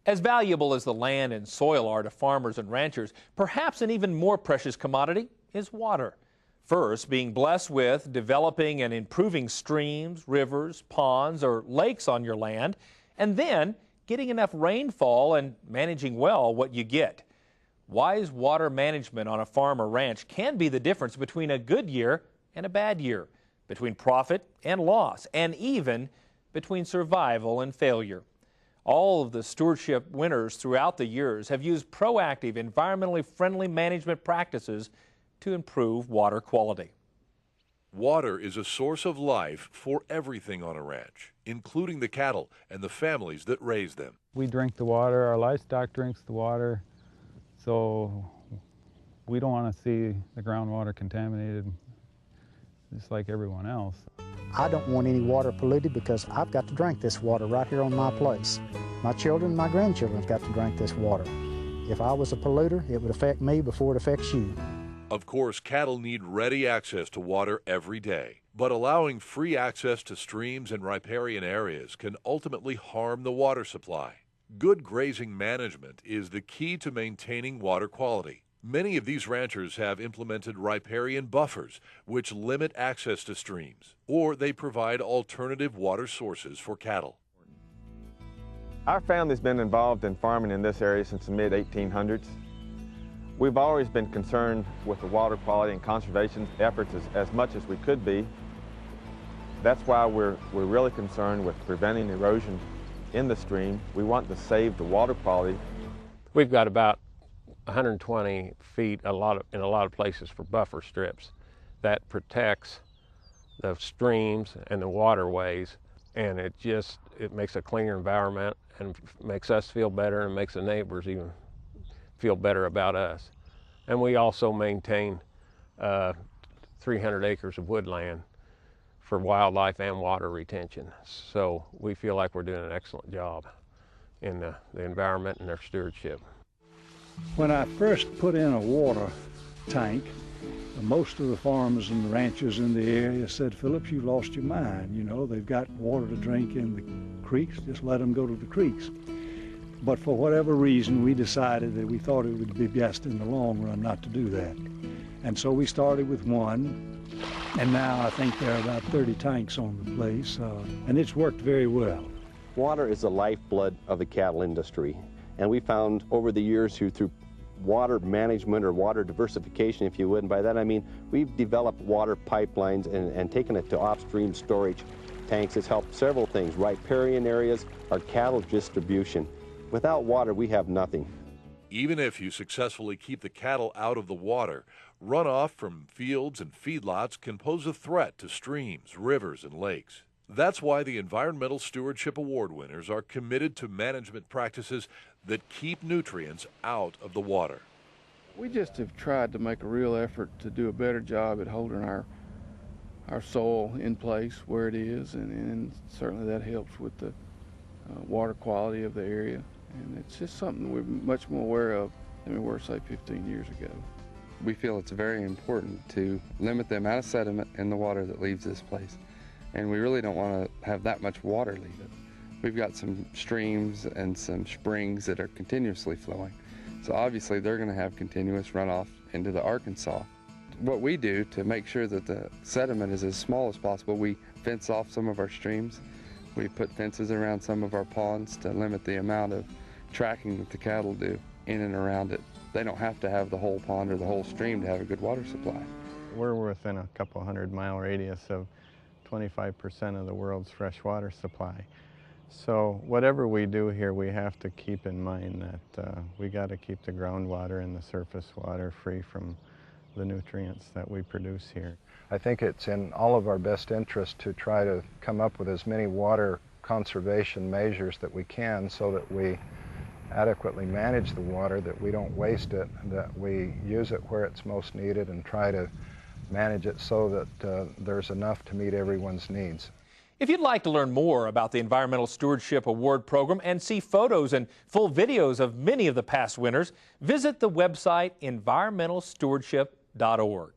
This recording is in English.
As valuable as the land and soil are to farmers and ranchers, perhaps an even more precious commodity is water. First, being blessed with developing and improving streams, rivers, ponds, or lakes on your land, and then getting enough rainfall and managing well what you get. Wise water management on a farm or ranch can be the difference between a good year and a bad year, between profit and loss, and even between survival and failure. All of the stewardship winners throughout the years have used proactive, environmentally friendly management practices to improve water quality. Water is a source of life for everything on a ranch, including the cattle and the families that raise them. We drink the water, our livestock drinks the water, so we don't want to see the groundwater contaminated just like everyone else. I don't want any water polluted because I've got to drink this water right here on my place. My children, my grandchildren have got to drink this water. If I was a polluter, it would affect me before it affects you. Of course, cattle need ready access to water every day, but allowing free access to streams and riparian areas can ultimately harm the water supply. Good grazing management is the key to maintaining water quality. Many of these ranchers have implemented riparian buffers, which limit access to streams, or they provide alternative water sources for cattle. Our family's been involved in farming in this area since the mid-1800s. We've always been concerned with the water quality and conservation efforts as much as we could be. That's why we're really concerned with preventing erosion in the stream. We want to save the water quality. We've got about 120 feet in a lot of places for buffer strips that protects the streams and the waterways, and it makes a cleaner environment and makes us feel better and makes the neighbors even feel better about us. And we also maintain 300 acres of woodland for wildlife and water retention. So we feel like we're doing an excellent job in the environment and their stewardship. When I first put in a water tank, most of the farmers and the ranchers in the area said, "Phillips, you've lost your mind. You know, they've got water to drink in the creeks, just let them go to the creeks." But for whatever reason, we decided that we thought it would be best in the long run not to do that. And so we started with one, and now I think there are about 30 tanks on the place, and it's worked very well. Water is the lifeblood of the cattle industry, and we found over the years through water management or water diversification, if you would, and by that I mean we've developed water pipelines and taken it to off-stream storage tanks. It's helped several things, riparian areas, our cattle distribution. Without water, we have nothing. Even if you successfully keep the cattle out of the water, runoff from fields and feedlots can pose a threat to streams, rivers, and lakes. That's why the Environmental Stewardship Award winners are committed to management practices that keep nutrients out of the water. We just have tried to make a real effort to do a better job at holding our soil in place where it is, and certainly that helps with the water quality of the area. And it's just something we're much more aware of than we were, say, 15 years ago. We feel it's very important to limit the amount of sediment in the water that leaves this place. And we really don't want to have that much water leave it. We've got some streams and some springs that are continuously flowing. So obviously they're going to have continuous runoff into the Arkansas. What we do to make sure that the sediment is as small as possible, we fence off some of our streams. We put fences around some of our ponds to limit the amount of tracking that the cattle do in and around it. They don't have to have the whole pond or the whole stream to have a good water supply. We're within a couple 100-mile radius of 25% of the world's fresh water supply. So whatever we do here, we have to keep in mind that we got to keep the groundwater and the surface water free from the nutrients that we produce here. I think it's in all of our best interest to try to come up with as many water conservation measures that we can so that we adequately manage the water, that we don't waste it, that we use it where it's most needed and try to manage it so that there's enough to meet everyone's needs. If you'd like to learn more about the Environmental Stewardship Award Program and see photos and full videos of many of the past winners, visit the website environmentalstewardship.org.